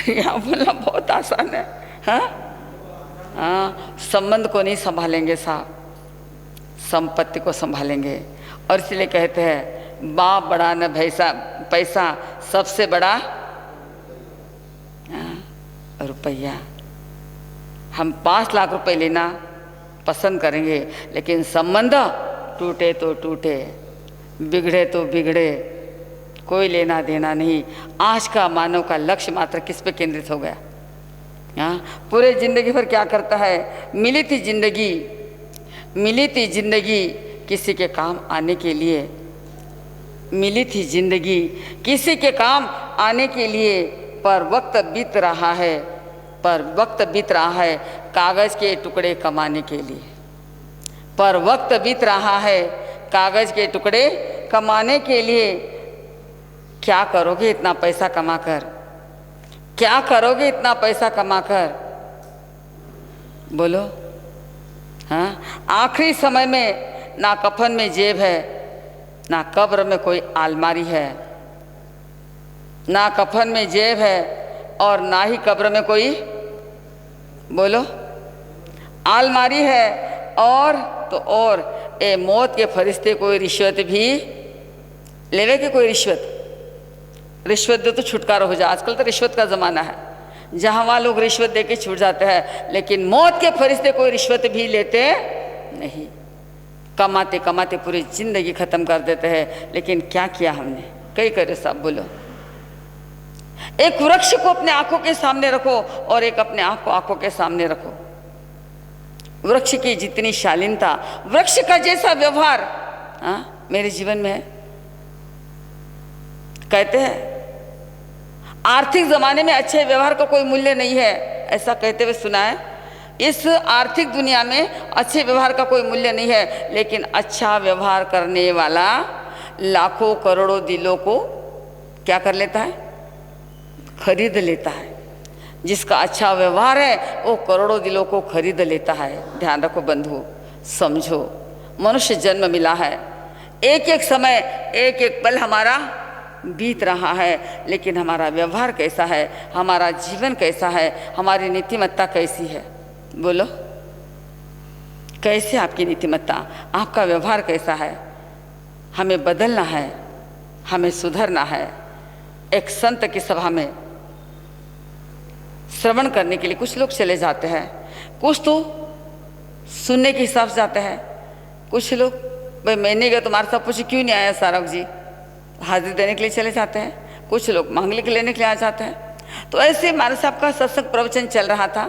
यहाँ बोलना बहुत आसान है। हाँ हाँ, संबंध को नहीं संभालेंगे साहब, संपत्ति को संभालेंगे। और इसलिए कहते हैं बाप बड़ा न भैसा पैसा, सबसे बड़ा रुपया। हम 5 लाख रुपए लेना पसंद करेंगे, लेकिन संबंध टूटे तो टूटे, बिगड़े तो बिगड़े, कोई लेना देना नहीं। आज का मानव का लक्ष्य मात्र किस पे केंद्रित हो गया? हाँ, पूरे जिंदगी भर क्या करता है? मिली थी जिंदगी किसी के काम आने के लिए, मिली थी जिंदगी किसी के काम आने के लिए, पर वक्त बीत रहा है कागज के टुकड़े कमाने के लिए, पर वक्त बीत रहा है कागज के टुकड़े कमाने के लिए। क्या करोगे इतना पैसा कमाकर? क्या करोगे इतना पैसा कमाकर? बोलो। हाँ, आखिरी समय में ना कफन में जेब है, ना कब्र में कोई अलमारी है, ना कफन में जेब है और ना ही कब्र में कोई, बोलो, अलमारी है। और तो और ए मौत के फरिश्ते कोई रिश्वत भी लेवे के? कोई रिश्वत दे तो छुटकारा हो जाए। आजकल तो रिश्वत का ज़माना है, जहाँ वहाँ लोग रिश्वत दे के छूट जाते हैं, लेकिन मौत के फरिश्ते कोई रिश्वत भी लेते नहीं। कमाते कमाते पूरी ज़िंदगी ख़त्म कर देते हैं, लेकिन क्या किया हमने? कई करे साहब, बोलो। एक वृक्ष को अपने आंखों के सामने रखो और एक अपने आप को आंखों के सामने रखो। वृक्ष की जितनी शालीनता, वृक्ष का जैसा व्यवहार मेरे जीवन में है। कहते हैं आर्थिक ज़माने में अच्छे व्यवहार का कोई मूल्य नहीं है, ऐसा कहते हुए सुना है। इस आर्थिक दुनिया में अच्छे व्यवहार का कोई मूल्य नहीं है, लेकिन अच्छा व्यवहार करने वाला लाखों करोड़ों दिलों को क्या कर लेता है? खरीद लेता है। जिसका अच्छा व्यवहार है वो करोड़ों दिलों को खरीद लेता है। ध्यान रखो बंधु, समझो, मनुष्य जन्म मिला है, एक एक समय एक एक पल हमारा बीत रहा है, लेकिन हमारा व्यवहार कैसा है, हमारा जीवन कैसा है, हमारी नीतिमत्ता कैसी है? बोलो, कैसे आपकी नीतिमत्ता, आपका व्यवहार कैसा है? हमें बदलना है, हमें सुधरना है। एक संत की सभा में श्रवण करने के लिए कुछ लोग चले जाते हैं, कुछ तो सुनने के हिसाब से जाते हैं, कुछ लोग भाई मैं नहीं गया तुम्हारे साथ पूछे क्यों नहीं आया सारक जी, हाजिरी देने के लिए चले जाते हैं। कुछ लोग मांगलिक लेने के लिए आ जाते हैं। तो ऐसे महाराज साहब का सत्संग प्रवचन चल रहा था।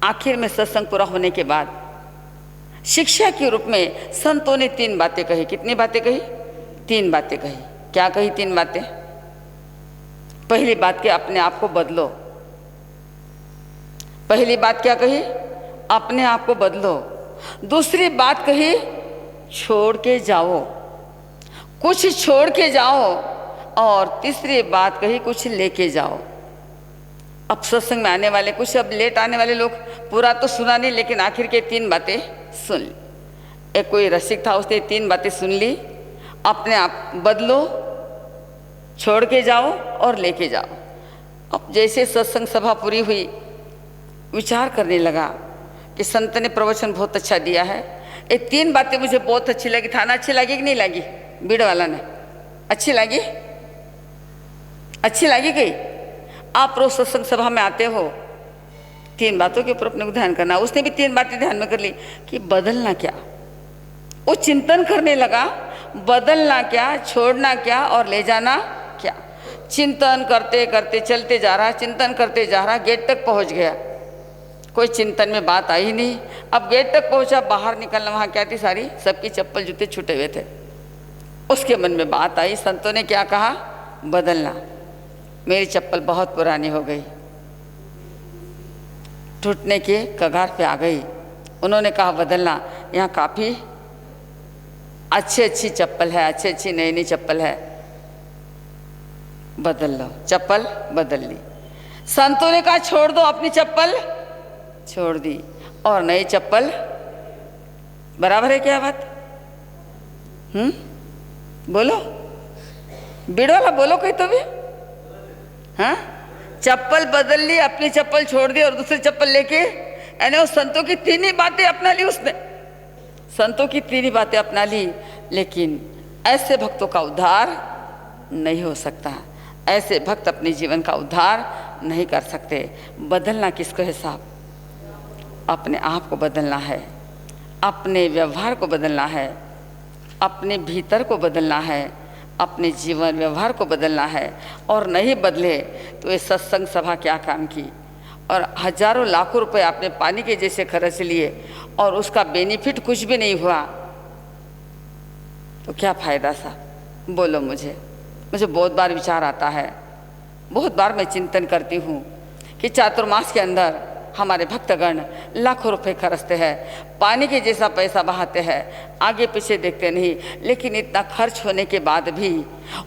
आखिर में सत्संग पूरा होने के बाद शिक्षा के रूप में संतों ने 3 बातें कही। कितनी बातें कही? 3 बातें कही। क्या कही 3 बातें? पहली बात कि अपने आप को बदलो। पहली बात क्या कही? अपने आप को बदलो। दूसरी बात कही छोड़ के जाओ, कुछ छोड़ के जाओ। और तीसरी बात कही कुछ लेके जाओ। अब सत्संग में आने वाले, कुछ अब लेट आने वाले लोग पूरा तो सुना नहीं, लेकिन आखिर के 3 बातें सुन ली। एक कोई रसिक था, उसने 3 बातें सुन ली। अपने आप बदलो, छोड़ के जाओ और लेके जाओ। अब जैसे सत्संग सभा पूरी हुई, विचार करने लगा कि संत ने प्रवचन बहुत अच्छा दिया है। ये 3 बातें मुझे बहुत अच्छी लगी। थाना अच्छी लगी कि नहीं लगी? भीड़ वाला ने अच्छी लगी? अच्छी लगी गई? आप रोज सत्संग सभा में आते हो, 3 बातों के ऊपर अपने को ध्यान करना। उसने भी 3 बातें ध्यान में कर ली कि बदलना क्या। वो चिंतन करने लगा, बदलना क्या, छोड़ना क्या और ले जाना क्या। चिंतन करते करते चलते जा रहा, चिंतन करते जा रहा, गेट तक पहुंच गया। कोई चिंतन में बात आई नहीं। अब गेट तक पहुंचा, बाहर निकलना, वहाँ क्या थी, सारी सबकी चप्पल जूते छूटे हुए थे। उसके मन में बात आई। संतों ने क्या कहा? बदलना। मेरी चप्पल बहुत पुरानी हो गई, टूटने के कगार पे आ गई। उन्होंने कहा बदलना। यहाँ काफ़ी अच्छी चप्पल है, अच्छी नई नई चप्पल है, बदल लो। चप्पल बदल ली। संतों ने कहा छोड़ दो, अपनी चप्पल छोड़ दी और नई चप्पल। बराबर है क्या बात? बोलो, बीड़ वाला बोलो कोई तो भी। हाँ, चप्पल बदल ली, अपनी चप्पल छोड़ दी और दूसरी चप्पल लेके, यानी वो संतों की तीन ही बातें अपना ली उसने, संतों की तीन ही बातें अपना ली। लेकिन ऐसे भक्तों का उद्धार नहीं हो सकता, ऐसे भक्त अपने जीवन का उद्धार नहीं कर सकते। बदलना किसको है साहब? अपने आप को बदलना है, अपने व्यवहार को बदलना है, अपने भीतर को बदलना है, अपने जीवन व्यवहार को बदलना है। और नहीं बदले तो ये सत्संग सभा क्या काम की, और हजारों लाखों रुपए आपने पानी के जैसे खर्च लिए और उसका बेनिफिट कुछ भी नहीं हुआ, तो क्या फ़ायदा साहब? बोलो मुझे बहुत बार विचार आता है, बहुत बार मैं चिंतन करती हूँ कि चातुर्मास के अंदर हमारे भक्तगण लाखों रुपए खर्चते हैं, पानी के जैसा पैसा बहाते हैं, आगे पीछे देखते नहीं, लेकिन इतना खर्च होने के बाद भी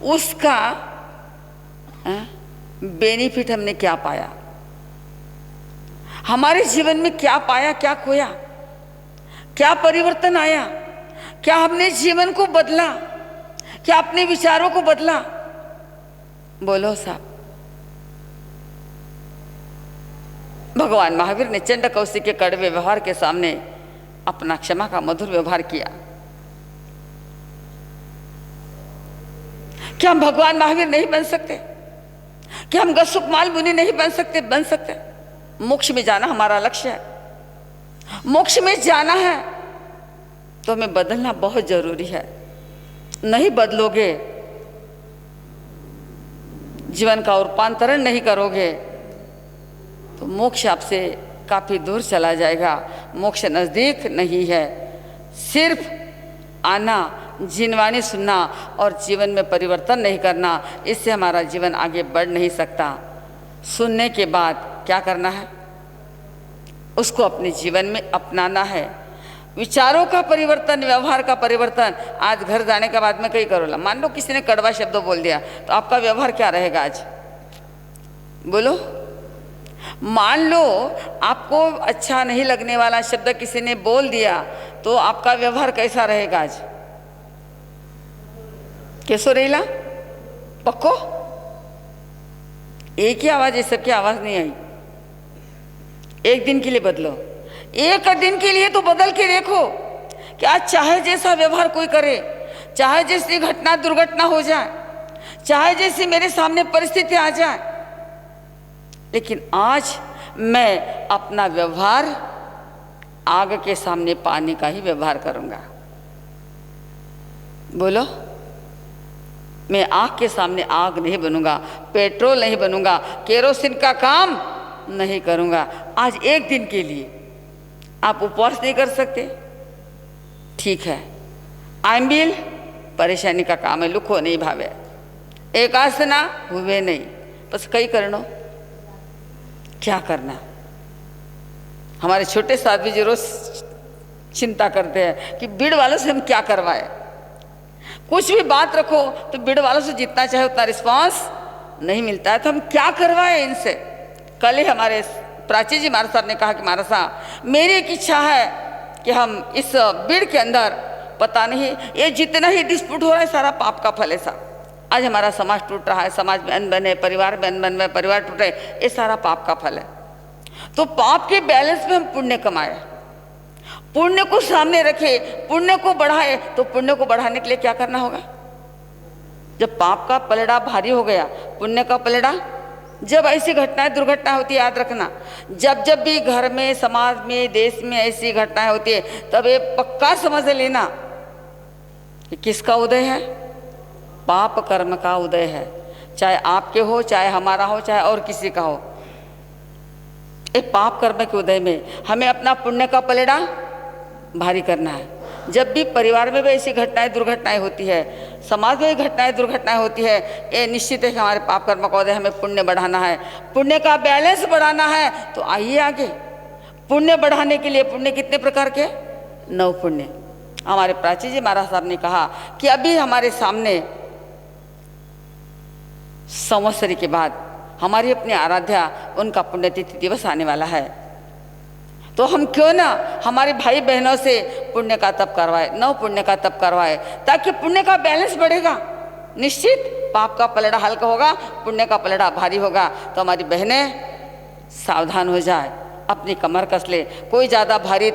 उसका बेनिफिट हमने क्या पाया? हमारे जीवन में क्या पाया, क्या खोया, क्या परिवर्तन आया? क्या हमने जीवन को बदला? क्या अपने विचारों को बदला? बोलो साहब। भगवान महावीर ने चंड कौशिक के कड़वे व्यवहार के सामने अपना क्षमा का मधुर व्यवहार किया। क्या हम भगवान महावीर नहीं बन सकते? क्या हम गसुकमाल मुनि नहीं बन सकते? बन सकते। मोक्ष में जाना हमारा लक्ष्य है, मोक्ष में जाना है तो हमें बदलना बहुत जरूरी है। नहीं बदलोगे, जीवन का रूपांतरण नहीं करोगे तो मोक्ष आपसे काफ़ी दूर चला जाएगा। मोक्ष नज़दीक नहीं है। सिर्फ आना, जिनवानी सुनना और जीवन में परिवर्तन नहीं करना, इससे हमारा जीवन आगे बढ़ नहीं सकता। सुनने के बाद क्या करना है? उसको अपने जीवन में अपनाना है। विचारों का परिवर्तन, व्यवहार का परिवर्तन। आज घर जाने के बाद में कहीं करो, मान लो किसी ने कड़वा शब्द बोल दिया तो आपका व्यवहार क्या रहेगा? आज बोलो। मान लो आपको अच्छा नहीं लगने वाला शब्द किसी ने बोल दिया तो आपका व्यवहार कैसा रहेगा? आज कैसो रहेला? पक्को एक ही आवाज है, सबकी आवाज नहीं आई। एक दिन के लिए बदलो, एक दिन के लिए तो बदल के देखो कि आज चाहे जैसा व्यवहार कोई करे, चाहे जैसी घटना दुर्घटना हो जाए, चाहे जैसी मेरे सामने परिस्थिति आ जाए, लेकिन आज मैं अपना व्यवहार आग के सामने पानी का ही व्यवहार करूंगा। बोलो। मैं आग के सामने आग नहीं बनूंगा, पेट्रोल नहीं बनूंगा, केरोसिन का काम नहीं करूंगा। आज एक दिन के लिए आप उपवास नहीं कर सकते, ठीक है। आंबिल परेशानी का काम है, लुको नहीं भावे, एक आसना हुए नहीं, बस कई करनो। क्या करना? हमारे छोटे साधु जी रोज चिंता करते हैं कि भीड़ वालों से हम क्या करवाए। कुछ भी बात रखो तो भीड़ वालों से जितना चाहे उतना रिस्पांस नहीं मिलता है, तो हम क्या करवाए इनसे। कल ही हमारे प्राची जी महाराज साहब ने कहा कि महाराज साहब, मेरी एक इच्छा है कि हम इस भीड़ के अंदर, पता नहीं ये जितना ही डिस्प्यूट हो रहा है सारा पाप का फल है साहब। आज हमारा समाज टूट रहा है, समाज में अनबन है, परिवार में अनबन है, परिवार टूट रहे, ये सारा पाप का फल है। तो पाप के बैलेंस में हम पुण्य कमाए, पुण्य को सामने रखे, पुण्य को बढ़ाए। तो पुण्य को बढ़ाने के लिए क्या करना होगा? जब पाप का पलड़ा भारी हो गया, पुण्य का पलड़ा, जब ऐसी घटनाएं दुर्घटना होती है, याद रखना, जब जब भी घर में, समाज में, देश में ऐसी घटनाएं होती है, तब ये पक्का समझ लेना कि किसका उदय है? पाप कर्म का उदय है। चाहे आपके हो, चाहे हमारा हो, चाहे और किसी का हो, ये पाप कर्म के उदय में हमें अपना पुण्य का पलड़ा भारी करना है। जब भी परिवार में भी ऐसी घटनाएं दुर्घटनाएं होती है, समाज में घटनाएं दुर्घटनाएं होती है, ये निश्चित है कि हमारे पाप कर्म का उदय, हमें पुण्य बढ़ाना है, पुण्य का बैलेंस बढ़ाना है। तो आइए आगे। पुण्य बढ़ाने के लिए पुण्य कितने प्रकार के? 9 पुण्य। हमारे प्राची जी महाराज साहब ने कहा कि अभी हमारे सामने संवत्सरी के बाद हमारी अपनी आराध्या, उनका पुण्यतिथि दिवस आने वाला है। तो हम क्यों ना हमारे भाई बहनों से पुण्य का तप करवाए, 9 पुण्य का तप करवाए, ताकि पुण्य का बैलेंस बढ़ेगा। निश्चित पाप का पलड़ा हल्का होगा, पुण्य का पलड़ा भारी होगा। तो हमारी बहनें सावधान हो जाए, अपनी कमर कस ले। कोई ज़्यादा भारी